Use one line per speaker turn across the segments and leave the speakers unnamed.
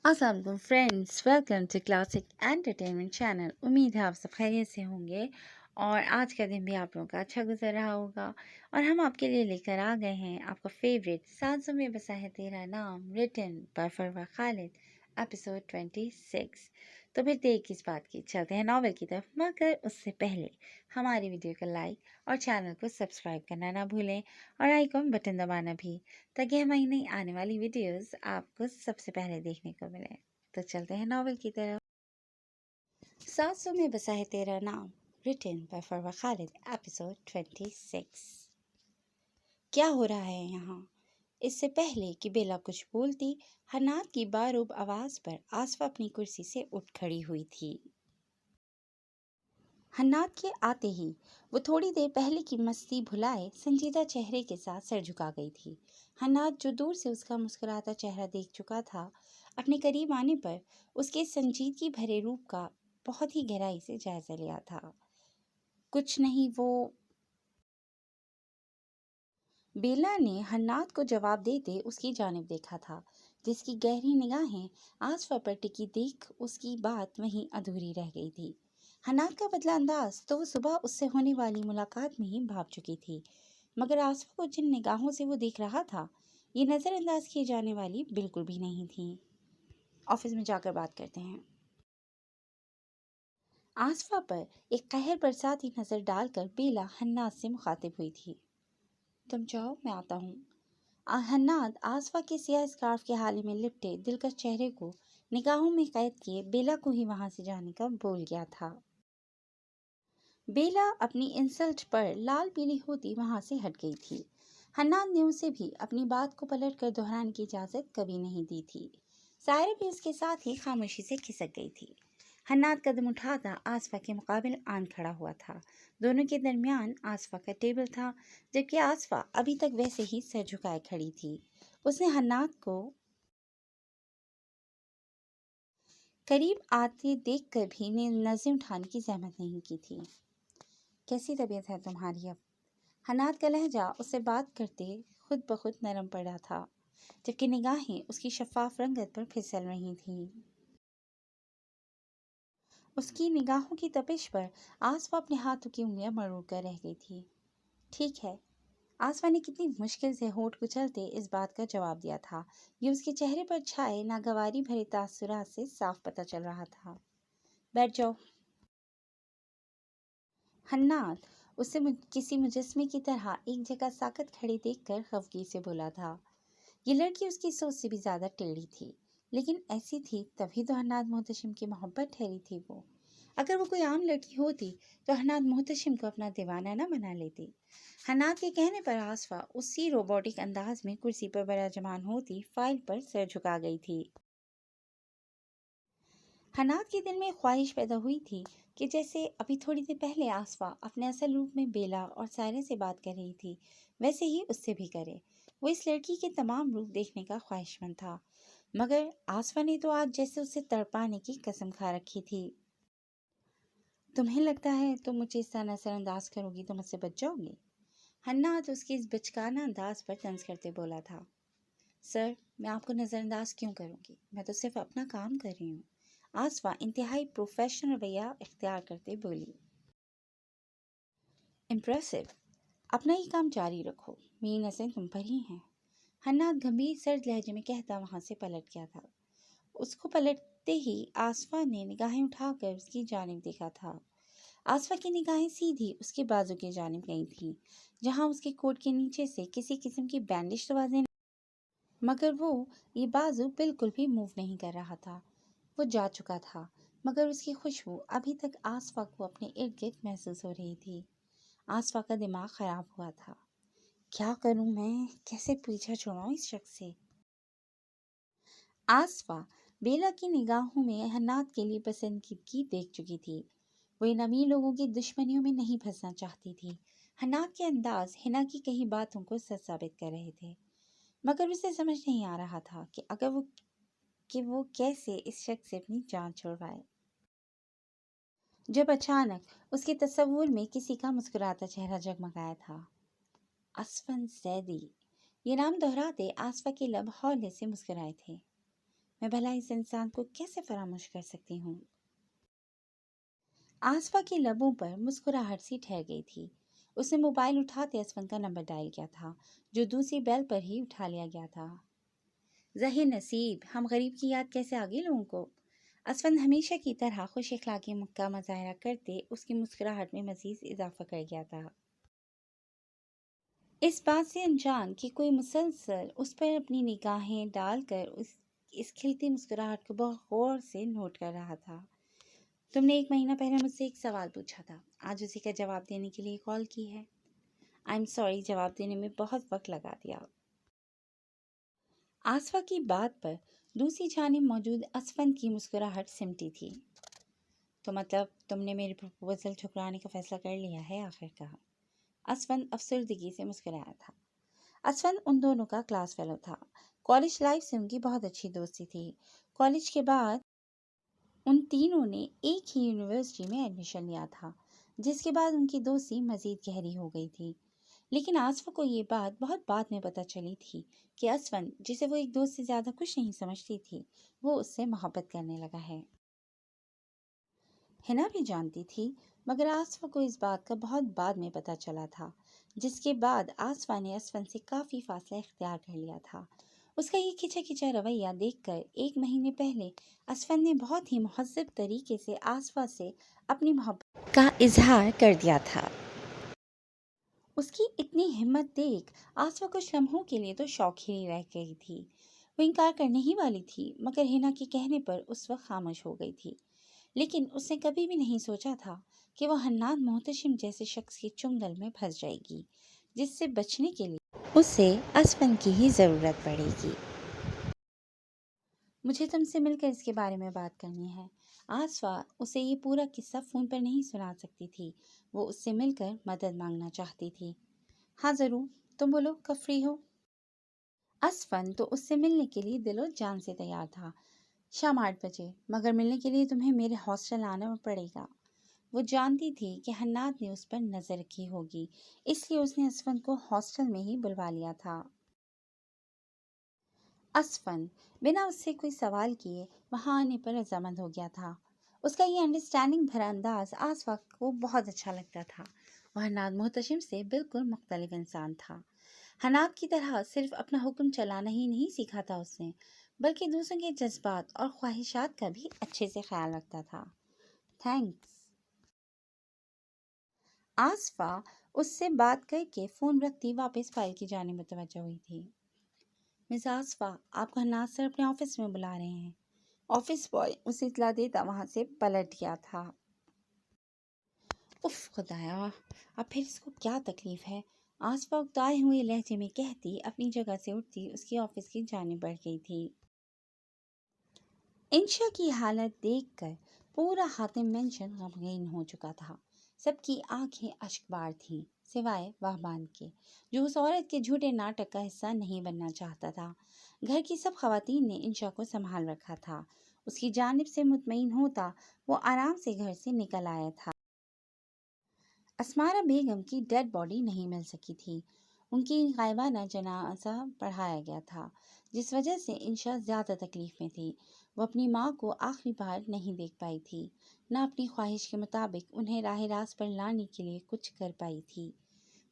अस्सलाम वालेकुम friends, welcome to classic entertainment channel. उम्मीद है आप सब खैरियत से होंगे और आज का दिन भी आप लोगों का अच्छा गुजर रहा होगा। और हम आपके लिए लेकर आ गए हैं आपका फेवरेट 700 में बसा है तेरा नाम, written by Farwa Khalid, episode 26। तो फिर देर किस बात की, चलते हैं नॉवेल की तरफ। मगर उससे पहले हमारी वीडियो को लाइक और चैनल को सब्सक्राइब करना ना भूलें और आइकॉन बटन दबाना भी, ताकि हमारी नई आने वाली वीडियोस आपको सबसे पहले देखने को मिले। तो चलते हैं नॉवेल की तरफ। 700 में बसा है तेरा नाम, written by Farwa Khalid, episode 26। क्या हो रहा है यहाँ? इससे पहले कि बेला कुछ बोलती, हन्नात की बारूब आवाज पर आसफा अपनी कुर्सी से उठ खड़ी हुई थी। हन्नात के आते ही वो थोड़ी देर पहले की मस्ती भुलाए संजीदा चेहरे के साथ सर झुका गई थी। हन्नात जो दूर से उसका मुस्कुराता चेहरा देख चुका था, अपने करीब आने पर उसके संजीदगी भरे रूप का बहुत ही गहराई से जायजा लिया था। कुछ नहीं, वो बेला ने हन्नात को जवाब देते उसकी जानिब देखा था, जिसकी गहरी निगाहें आसफा पर टिकी देख उसकी बात वहीं अधूरी रह गई थी। हन्नात का बदला अंदाज तो वो सुबह उससे होने वाली मुलाकात में ही भाप चुकी थी, मगर आसफा को जिन निगाहों से वो देख रहा था, ये नज़रअंदाज किए जाने वाली बिल्कुल भी नहीं थी। ऑफिस में जाकर बात करते हैं। आसफा पर एक कहर बरसाती नज़र डालकर बेला हन्नात से मुखातिब हुई थी। तुम जाओ, मैं आता हूँ। हन्नाद आसफा के सियाह स्कार्फ के हाले में लिपटे दिलकश चेहरे को निगाहों में कैद किए बेला को ही वहां से जाने का बोल गया था। बेला अपनी इंसल्ट पर लाल पीली होती वहां से हट गई थी। हन्नाद ने उसे भी अपनी बात को पलट कर दोहराने की इजाजत कभी नहीं दी थी। सायरा भी उसके साथ ही खामोशी से खिसक गई थी। हन्नाद कदम उठाता आसफा के मुकाबिल आन खड़ा हुआ था। दोनों के दरमियान आसफा का टेबल था, जबकि आसफा अभी तक वैसे ही सर झुकाए खड़ी थी। उसने हन्नाद को करीब आते देखकर भी नज़रें उठाने की जहमत नहीं की थी। कैसी तबीयत है तुम्हारी अब? हन्नाद का लहजा उससे बात करते खुद ब खुद नरम पड़ा था, जबकि निगाहें उसकी शफाफ रंगत पर फिसल रही थीं। उसकी निगाहों की तपिश पर आसफा अपने हाथों की उंगलियां मरोड़ कर रह गई थी। ठीक है, आसफा ने कितनी मुश्किल से होठ कुचलते इस बात का जवाब दिया था। ये उसके चेहरे पर छाए नागवारी भरे तासुरात से साफ पता चल रहा था। बैठ जाओ। हन्नाद उसे किसी मुजस्मे की तरह एक जगह साकत खड़े देखकर खफगी से बोला था। ये लड़की उसकी सोच से भी ज्यादा टेढ़ी थी, लेकिन ऐसी थी तभी तो हन्नाद मोहतशिम की मोहब्बत ठहरी थी वो। अगर वो कोई आम लड़की होती तो हन्नाद मोहतशिम को अपना दीवाना न बना लेती। हन्नाद के कहने पर आसफा उसी रोबोटिक अंदाज में कुर्सी पर बराजमान होती फाइल पर सर झुका गई थी। हन्नाद के दिल में ख्वाहिश पैदा हुई थी कि जैसे अभी थोड़ी देर पहले आसफा अपने असल रूप में बेला और सायरा से बात कर रही थी, वैसे ही उससे भी करे। वो इस लड़की के तमाम रूप देखने का ख्वाहिशमंद था, मगर आसफा ने तो आज जैसे उसे तड़पाने की कसम खा रखी थी। तुम्हें लगता है तुम मुझे इस तरह नजरअंदाज करोगी तो मुझसे बच जाओगी? हन्नाद उसके इस बचकाना अंदाज पर तंज करते बोला था। सर, मैं आपको नज़रअंदाज क्यों करूँगी? मैं तो सिर्फ अपना काम कर रही हूँ। आसफा इंतहाई प्रोफेशनल रवैया इख्तियार करते बोली। इम्प्रेसिव। अपना ही काम जारी रखो, मेरी नज़रें तुम पर ही हैं। हन्नाद गंभीर सर्द लहजे में कहता वहाँ से पलट गया था। उसको पलटते ही आसफा ने निगाहें उठाकर उसकी जानिब देखा था। आसफा की निगाहें सीधी उसके बाजू की जानिब गई थी, जहाँ उसके कोट के नीचे से किसी किस्म की बैंडिश तो वाज़ेह, मगर वो ये बाजू बिल्कुल भी मूव नहीं कर रहा था। वो जा चुका था, मगर उसकी खुशबू अभी तक आसफा को अपने इर्द गिर्द महसूस हो रही थी। आसफा का दिमाग खराब हुआ था। क्या करूं मैं? कैसे पीछा छुड़ाऊं इस शख्स से? आसफा बेला की निगाहों में हन्नाद के लिए पसंदीदगी देख चुकी थी। वो इन अमीर लोगों की दुश्मनियों में नहीं फंसना चाहती थी। हन्नाद के अंदाज हिना की कही बातों को सच साबित कर रहे थे, मगर उसे समझ नहीं आ रहा था कि वो कैसे इस शख्स से अपनी जान छुड़वाए। जब अचानक उसके तस्वुर में किसी का मुस्कुराता चेहरा जगमगाया था। असफन जैदी। ये नाम दोहराते आसफा के लब हौले से मुस्कुराए थे। मैं भला इस इंसान को कैसे फरामोश कर सकती हूँ। आसफा के लबों पर मुस्कुराहट सी ठहर गई थी। उसने मोबाइल उठाते असफन का नंबर डायल किया था, जो दूसरी बेल पर ही उठा लिया गया था। ज़हीर नसीब, हम गरीब की याद कैसे आ गई लोगों को। असफन हमेशा की तरह खुश इखलाकी का मुजाहरा करते उसकी मुस्कुराहट में मज़ीद इजाफा कर गया था। इस बात से अनजान कि कोई मुसलसल उस पर अपनी निगाहें डालकर इस खिलती मुस्कुराहट को बहुत गौर से नोट कर रहा था। तुमने 1 महीना पहले मुझसे एक सवाल पूछा था, आज उसी का जवाब देने के लिए कॉल की है। आई एम सॉरी, जवाब देने में बहुत वक्त लगा दिया। आसफा की बात पर दूसरी जानिब मौजूद असफन की मुस्कुराहट सिमटी थी। तो मतलब तुमने मेरी प्रपोजल ठुकराने का फैसला कर लिया है आखिरकार। असफन अफसरदगी से मुस्कुराया था। असफन उन दोनों का क्लास फेलो था। कॉलेज लाइफ से उनकी बहुत अच्छी दोस्ती थी। कॉलेज के बाद उन तीनों ने एक ही यूनिवर्सिटी में एडमिशन लिया था, जिसके बाद उनकी दोस्ती मज़ीद गहरी हो गई थी। लेकिन आसफा को ये बात बहुत बाद में पता चली थी कि असफन, जिसे वो एक दोस्त से ज़्यादा कुछ नहीं समझती थी, वो उससे मोहब्बत करने लगा है। हिना भी जानती थी, मगर आसफा को इस बात का बहुत बाद में पता चला था, जिसके बाद आसफा ने असफन से काफ़ी फासला इख्तियार कर लिया था। उसका ये खिंचा खिंचा रवैया देखकर 1 महीने पहले असफन ने बहुत ही मुहज़्ज़ब तरीके से आसफा से अपनी मोहब्बत का इजहार कर दिया था। उसकी इतनी हिम्मत देख आसफा कुछ लम्हों के लिए तो शौक ही रह गई थी। वो इनकार करने ही वाली थी, मगर हिना के कहने पर उस वक्त खामोश हो गई थी। लेकिन उसने कभी भी नहीं सोचा था कि वह हन्नान मोहतशिम जैसे शख्स के चुंगल में फंस जाएगी, जिससे बचने के लिए उसे असफन की ही ज़रूरत पड़ेगी। मुझे तुमसे मिलकर इसके बारे में बात करनी है। आसफा उसे ये पूरा किस्सा फ़ोन पर नहीं सुना सकती थी। वो उससे मिलकर मदद मांगना चाहती थी। हाँ ज़रूर, तुम बोलो कब फ्री हो। असफन तो उससे मिलने के लिए दिलो जान से तैयार था। शाम 8 बजे, मगर मिलने के लिए तुम्हें मेरे हॉस्टल आना पड़ेगा। वो जानती थी कि हन्नाद ने उस पर नज़र रखी होगी, इसलिए उसने असफन को हॉस्टल में ही बुलवा लिया था। असफन बिना उससे कोई सवाल किए वहाँ आने पर रजामंद हो गया था। उसका ये अंडरस्टैंडिंग भरा अंदाज आसफा को बहुत अच्छा लगता था। वह हन्नाद मोहतशिम से बिल्कुल मुख्तलिफ इंसान था। हन्नाद की तरह सिर्फ अपना हुक्म चलाना ही नहीं सीखा था उसने, बल्कि दूसरों के जज्बात और ख्वाहिशात का भी अच्छे से ख्याल रखता था। थैंक्स। आसफा उससे बात करके फ़ोन रखती वापस फाइल की जाने मुतवज्जो हुई थी। मिस आसफा, आपको हन्नाद सर अपने ऑफिस में बुला रहे हैं। ऑफिस बॉय उसे इतला देता वहाँ से पलट गया था। उफ खुदाया, अब फिर इसको क्या तकलीफ है। आसफा उकताए हुए लहजे में कहती अपनी जगह से उठती उसकी ऑफिस की जानिब बढ़ गई थी। इंशा की हालत देखकर पूरा हातिम मेंशन गमगीन हो चुका था। सबकी आंखें अश्कबार थीं, सिवाय वहबान के, जो उस औरत के झूठे नाटक का हिस्सा नहीं बनना चाहता था। घर की सब खवातीन ने इंशा को संभाल रखा था। उसकी जानिब से मुतमईन होता वो आराम से घर से निकल आया था। अस्मारा बेगम की डेड बॉडी नहीं मिल सकी थी। उनकी गायबाना जनाजा पढ़ाया गया था, जिस वजह से इंशा ज़्यादा तकलीफ में थी। वो अपनी माँ को आखिरी बार नहीं देख पाई थी, न अपनी ख्वाहिश के मुताबिक उन्हें राह रास्त पर लाने के लिए कुछ कर पाई थी।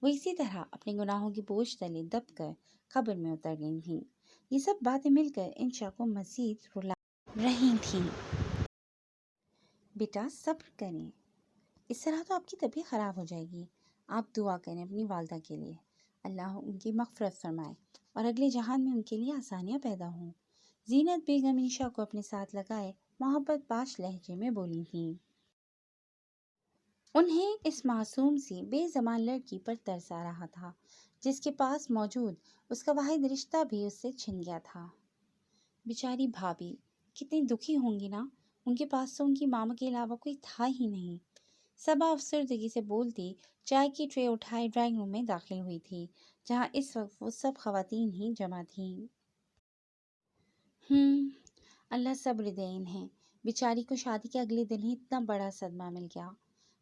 वो इसी तरह अपने गुनाहों की बोझ तले दब कर कब्र में उतर गई थी। ये सब बातें मिलकर इंशा को मज़ीद रुला रही थीं। बेटा सब्र करें, इस तरह तो आपकी तबीयत ख़राब हो जाएगी। आप दुआ करें अपनी वालदा के लिए, अल्लाह उनकी मग़फ़िरत फ़रमाए और अगले जहान में उनके लिए आसानियाँ पैदा हों। ज़ीनत बेगम ईशा को अपने साथ लगाए मोहब्बत बाश लहजे में बोली थी। उन्हें इस मासूम सी बेज़बान लड़की पर तरस आ रहा था, जिसके पास मौजूद उसका वाहिद रिश्ता भी उससे छिन गया था। बेचारी भाभी कितनी दुखी होंगी ना, उनके पास तो उनकी मामा के अलावा कोई था ही नहीं। सबा अफसरदगी से बोलती चाय की ट्रे उठाए ड्राइंग रूम में दाखिल हुई थी, जहाँ इस वक्त वो सब खवातीन ही जमा थीं। अल्लाह सब्र दे इन्हें। बेचारी को शादी के अगले दिन ही इतना बड़ा सदमा मिल गया।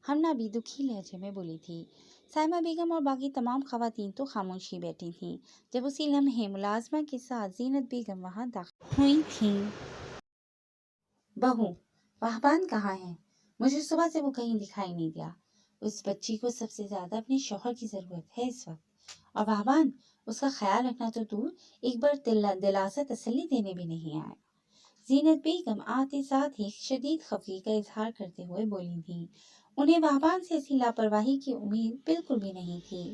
हमना भी दुखी लहजे में बोली थी। साइमा बेगम और बाकी तमाम खवातीन तो खामोश ही बैठी थीं, जब उसी लम्हे मुलाजमा के साथ जीनत बेगम वहाँ दाखिल हुई थीं। बहू, वहबान कहाँ है? मुझे सुबह से वो कहीं दिखाई नहीं दिया। उस बच्ची को सबसे ज्यादा अपने शौहर की जरूरत है इस वक्त, और वहबान उसका ख्याल रखना तो दूर, एक बार दिलासा तसल्ली देने भी नहीं आया। जीनत बेगम आते साथ ही शदीद खफगी का इजहार करते हुए बोली थी। उन्हें वहबान से ऐसी लापरवाही की उम्मीद बिल्कुल भी नहीं थी।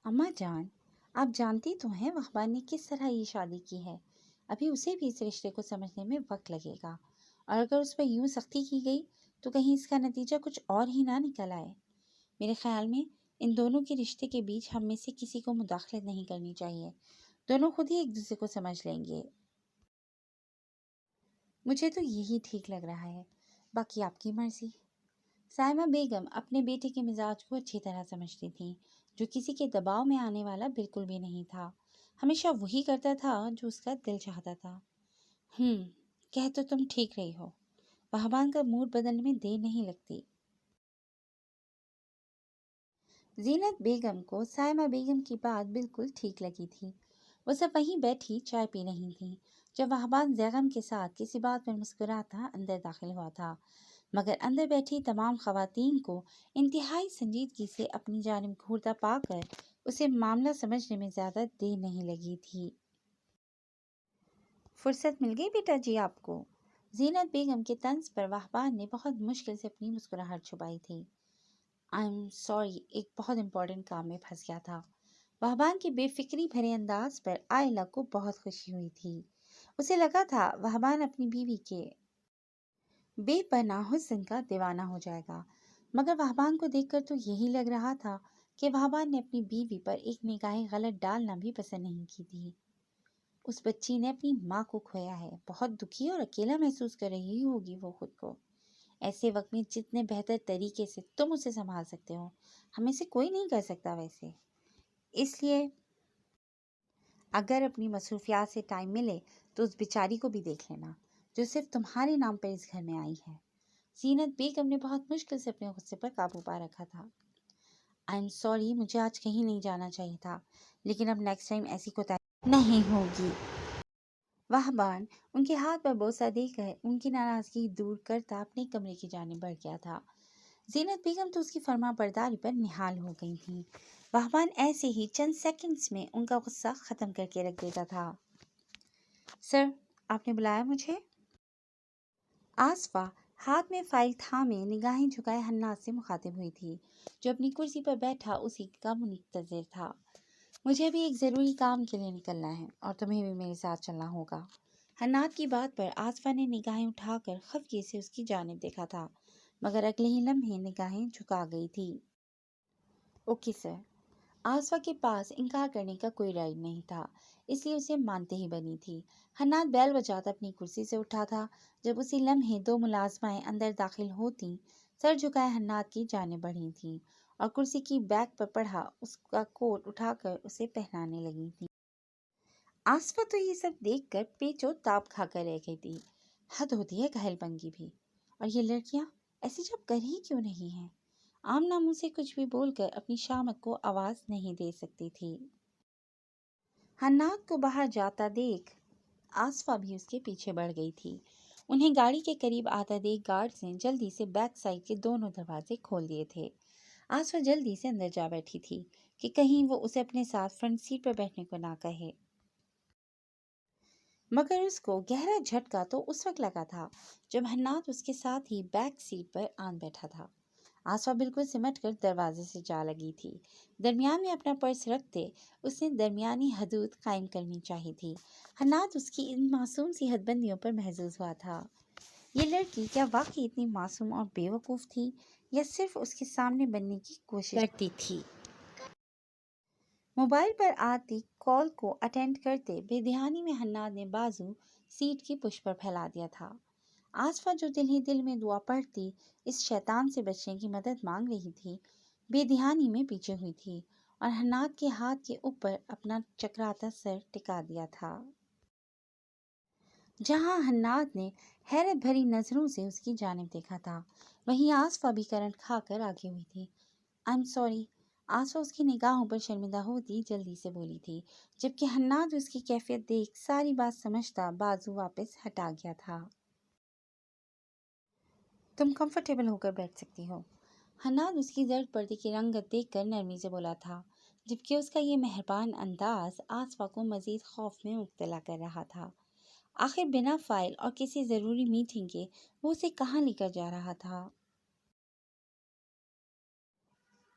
अम्मा जान, आप जानती तो हैं वहबान ने किस तरह ये शादी की है। अभी उसे भी इस रिश्ते को समझने में वक्त लगेगा, और अगर उस पर यूं सख्ती की गई तो कहीं इसका नतीजा कुछ और ही ना निकल आए। मेरे ख्याल में इन दोनों के रिश्ते के बीच हम में से किसी को मुदाखलत नहीं करनी चाहिए। दोनों खुद ही एक दूसरे को समझ लेंगे। मुझे तो यही ठीक लग रहा है, बाकी आपकी मर्जी। साइमा बेगम अपने बेटे के मिजाज को अच्छी तरह समझती थीं, जो किसी के दबाव में आने वाला बिल्कुल भी नहीं था। हमेशा वही करता था जो उसका दिल चाहता था। हम्म, कह तो तुम ठीक रही हो। वहबान का मूड बदलने में देर नहीं लगती। जीनत बेगम को साइमा बेगम की बात बिल्कुल ठीक लगी थी। वो सब वहीं बैठी चाय पी रही थी जब वहबान जैगम के साथ किसी बात पर मुस्कुराता अंदर दाखिल हुआ था, मगर अंदर बैठी तमाम खवातीन को इंतहाई संजीदगी से अपनी जानिब घूरता पाकर उसे मामला समझने में ज़्यादा देर नहीं लगी थी। फुर्सत मिल गई बेटा जी आपको? जीनत बेगम के तंज पर वहबान ने बहुत मुश्किल से अपनी मुस्कुराहट छुपाई थी। आई एम सॉरी, एक बहुत इम्पोर्टेंट काम में फंस गया था। वहबान की बेफिक्री भरे अंदाज पर आयला को बहुत खुशी हुई थी। उसे लगा था वहबान अपनी बीवी के बेपनाह हुस्न का दीवाना हो जाएगा, मगर वहबान को देखकर तो यही लग रहा था कि वहबान ने अपनी बीवी पर एक निगाह गलत डालना भी पसंद नहीं की थी। उस बच्ची ने अपनी माँ को खोया है, बहुत दुखी और अकेला महसूस कर रही होगी वो खुद को। ऐसे वक्त में जितने बेहतर तरीके से तुम उसे संभाल सकते हो, हमें से कोई नहीं कर सकता वैसे। इसलिए अगर अपनी मसरूफियात से टाइम मिले तो उस बेचारी को भी देख लेना, जो सिर्फ तुम्हारे नाम पर इस घर में आई है। जीनत बेगम ने बहुत मुश्किल से अपने गुस्से पर काबू पा रखा था। आई एम सॉरी, मुझे आज कहीं नहीं जाना चाहिए था, लेकिन अब नेक्स्ट टाइम ऐसी कोताही नहीं होगी। वहबान उनके हाथ पर बोसा देकर उनकी नाराजगी दूर करता अपने कमरे की जानिब बढ़ गया था। जीनत बेगम तो उसकी फर्मा बरदारी पर निहाल हो गई थी। वहबान ऐसे ही चंद सेकंड्स में उनका गुस्सा ख़त्म करके रख देता था। सर, आपने बुलाया मुझे? आसफा हाथ में फाइल थामे निगाहें झुकाए हन्नाज से मुखातिब हुई थी, जो अपनी कुर्सी पर बैठा उसी का मुंतज़िर था। मुझे अभी एक ज़रूरी काम के लिए निकलना है और तुम्हें भी मेरे साथ चलना होगा। हन्नाज की बात पर आसफा ने निगाहें उठाकर खफगी से उसकी जानिब देखा था, मगर अगले ही लम्हे निगाहें झुका गई थी। Okay sir. आसफा के पास इनकार करने का कोई राइट नहीं था, इसलिए उसे मानते ही बनी थी। हन्नाद बैल बजाता अपनी कुर्सी से उठा था जब उसी लम्हे दो मुलाजमाएं अंदर दाखिल होती सर झुकाए हन्नाद की जाने बढ़ी थी और कुर्सी की बैक पर पड़ा उसका कोट उठाकर उसे पहनाने लगी थी। आसफा तो ये सब देखकर पेचो ताप खाकर रह गई थी। हद होती है घायलपन की भी। और ये लड़कियां ऐसी जब कर ही क्यों नहीं हैं? आम नामों से कुछ भी बोलकर अपनी शामत को आवाज नहीं दे सकती थी। हन्नाद को बाहर जाता देख आसफा भी उसके पीछे बढ़ गई थी। उन्हें गाड़ी के करीब आता देख गार्ड्स ने जल्दी से बैक साइड के दोनों दरवाजे खोल दिए थे। आसफा जल्दी से अंदर जा बैठी थी कि कहीं वो उसे अपने साथ फ्रंट सीट पर बैठने को ना कहे, मगर उसको गहरा झटका तो उस वक्त लगा था जब हन्नाद उसके साथ ही बैक सीट पर आन बैठा था। आसफा बिल्कुल सिमटकर दरवाजे से जा लगी थी। दरमियान में अपना पर्स रखते उसने दरमियानी हदूद कायम करनी चाहिए थी। हन्नाद उसकी इन मासूम सी हदबंदियों पर महजूज हुआ था। ये लड़की क्या वाकई इतनी मासूम और बेवकूफ़ थी, या सिर्फ उसके सामने बनने की कोशिश करती थी? मोबाइल पर आती कॉल को अटेंड करते बेध्यानी में हन्नाद ने बाजू सीट की पुश पर फैला दिया था। आसफा जो दिल ही दिल में दुआ पढ़ती इस शैतान से बचने की मदद मांग रही थी, बेध्यानी में पीछे हुई थी और हन्नाद के हाथ के ऊपर अपना चकराता सर टिका दिया था। जहां हन्नाद ने हैरत भरी नजरों से उसकी जानिब देखा था, वहीं आसफा भी करंट खाकर आगे हुई थी। I am sorry. आसफा उसकी निगाहों पर शर्मिंदा होती जल्दी से बोली थी, जबकि हन्नाद उसकी कैफियत देख सारी बात समझता बाजू वापस हटा गया था। तुम कंफर्टेबल होकर बैठ सकती हो। हन्नान उसकी जर्द पर्दे की रंगत देखकर नरमी से बोला था, जबकि उसका ये मेहरबान अंदाज आसफा को मजीद खौफ में मुब्तला कर रहा था। आखिर बिना फाइल और किसी ज़रूरी मीटिंग के वो उसे कहाँ लेकर जा रहा था।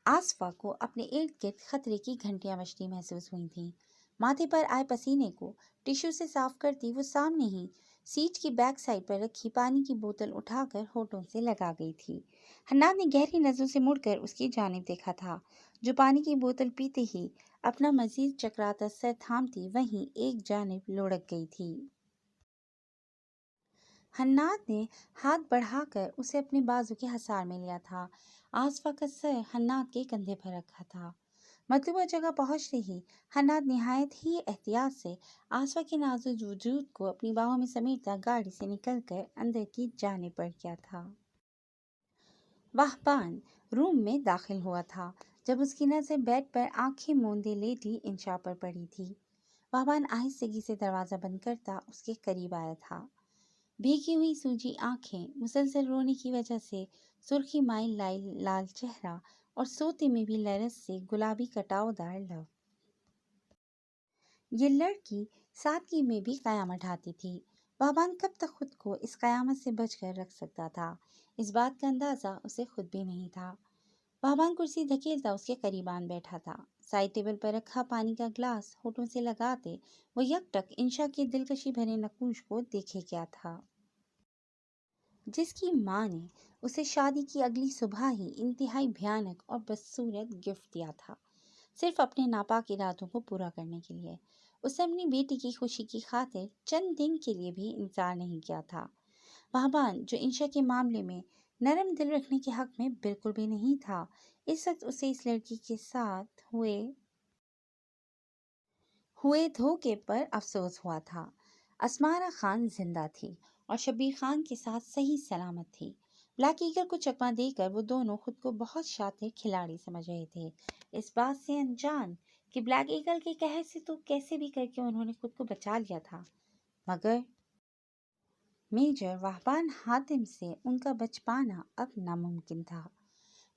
आसफा को अपने इर्द गिर्द खतरे की घंटियां बजती महसूस हुई थीं। माथे पर आए पसीने को टिश्यू से साफ करती वो सामने ही सीट की बैक साइड पर रखी पानी की बोतल उठाकर होठों से लगा गई थी। हन्नान ने गहरी नजरों से मुड़कर उसकी जानिब देखा था, जो पानी की बोतल पीते ही अपना मजीद चकराता सर थामती वहीं एक जानिब लुढ़क गई थी। हन्नान ने हाथ बढ़ाकर उसे अपने बाजू के हसार में लिया था। आसफा का सर हन्नान के कंधे पर रखा था। मतलूबा जगह पहुंचते ही हन्नान निहायत ही एहतियात से आसफा के नाजुक वजूद को अपनी बाहों में समेटता गाड़ी से निकलकर अंदर की जाने पड़ गया था। वाहबान रूम में दाखिल हुआ था जब उसकी नज़र बेड पर आंखें मूंदे लेटी इंशा पर पड़ी थी। वाहबान आहिस्तगी से दरवाज़ा बंद करता उसके करीब आया था। भीगी हुई सूजी आंखें, मुसलसल रोने की वजह से सुर्खी माइल लाल चेहरा और सोते में भी लरस से गुलाबी कटावदार लब। ये लड़की सादगी में भी कयामत ढाती थी। बाबान कब तक खुद को इस कयामत से बचकर रख सकता था, इस बात का अंदाज़ा उसे खुद भी नहीं था। बाबान कुर्सी धकेलता उसके करीब आन बैठा था। साइड टेबल पर रखा पानी का ग्लास होठों से लगाते वो यकटक इंशा के दिलकशी भरे नकूश को देखे क्या था, जिसकी माँ ने उसे शादी की अगली सुबह ही इंतहाई भयानक और बदसूरत गिफ्ट दिया था, सिर्फ अपने नापाक इरादों को पूरा करने के लिए। उसे अपनी बेटी की खुशी की खातिर चंद दिन के लिए भी इंतजार नहीं किया था। वहबान, जो इंशा के मामले में नरम दिल रखने के हक में बिल्कुल भी नहीं था, इस वक्त उसे इस लड़की के साथ हुए हुए धोखे पर अफसोस हुआ था। असमारा खान जिंदा थी और शब्बीर खान के साथ सही सलामत थी। ब्लैक ईगल को चकमा देकर वो दोनों खुद को बहुत शातिर खिलाड़ी समझ रहे थे, इस बात से अनजान कि ब्लैक ईगल के कहर से तो कैसे भी करके उन्होंने खुद को बचा लिया था। मगर मेजर वाहबान हातिम से उनका बच पाना अब नामुमकिन था।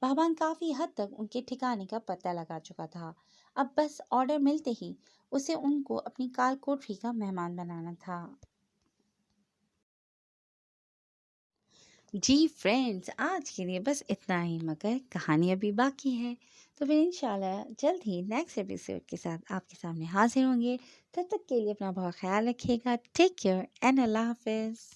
वाहबान काफ़ी हद तक उनके ठिकाने का पता लगा चुका था। अब बस ऑर्डर मिलते ही उसे उनको अपनी काल कोठरी का मेहमान बनाना था। जी फ्रेंड्स, आज के लिए बस इतना ही, मगर कहानी अभी बाकी है। तो फिर इंशाल्लाह जल्द ही नेक्स्ट एपिसोड के साथ आपके सामने हाजिर होंगे। तब तक के लिए अपना बहुत ख्याल रखिएगा। टेक केयर एंड अल्लाह हाफिज़।